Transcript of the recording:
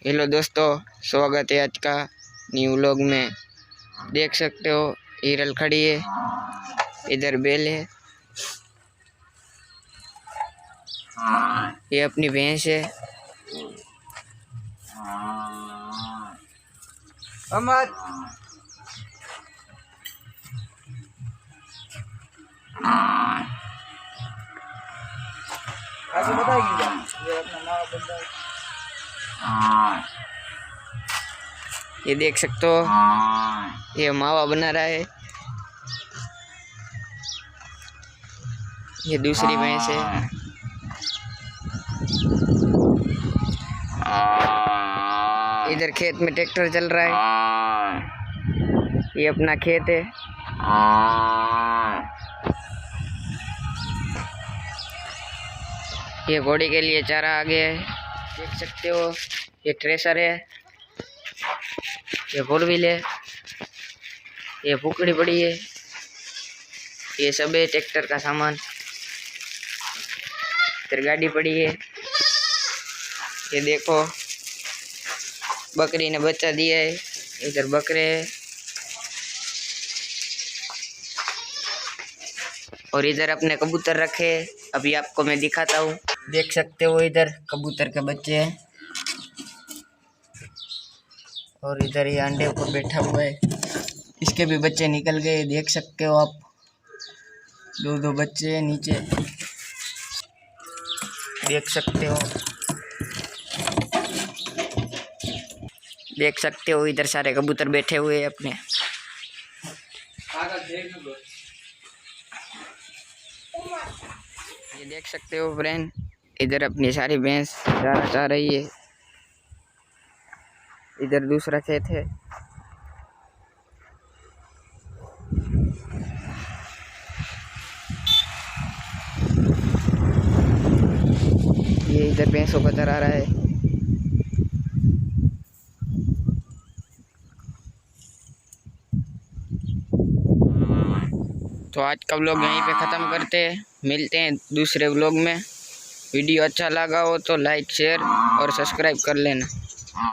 Hello दोस्तों, स्वागत है आज का न्यू व्लॉग में। देख सकते हो हिरल खड़ी है, इधर बैल है, ये अपनी भैंस है। अमर आगे बताएगी क्या? ये अपना माँ बंदा है। ये देख सकते हो, ये मावा बना रहा है। ये दूसरी भैंस है। इधर खेत में ट्रैक्टर चल रहा है, ये अपना खेत है। ये घोड़ी के लिए चारा आ गया है, देख सकते हो। ये थ्रेशर है, ये फोर व्हील है, ये फुकड़ी पड़ी है, ये सब है ट्रैक्टर का सामान। इधर गाड़ी पड़ी है, ये देखो बकरी ने बच्चा दिया है। इधर बकरे है और इधर अपने कबूतर रखे। अभी आपको मैं दिखाता हूँ, देख सकते हो इधर कबूतर के बच्चे हैं और इधर ये अंडे पर बैठा हुआ है। इसके भी बच्चे निकल गए, देख सकते हो आप। दो बच्चे हैं नीचे, देख सकते हो। देख सकते हो इधर सारे कबूतर बैठे हुए हैं अपने। ये देख सकते हो फ्रेंड, इधर अपनी सारी भैंस चारा चाह रही है। इधर दूसरा खेत है। ये इधर भैंसों को चरा रहा है। तो आज का व्लॉग यहीं पे ख़त्म करते हैं, मिलते हैं दूसरे व्लॉग में। वीडियो अच्छा लगा हो तो लाइक शेयर और सब्सक्राइब कर लेना।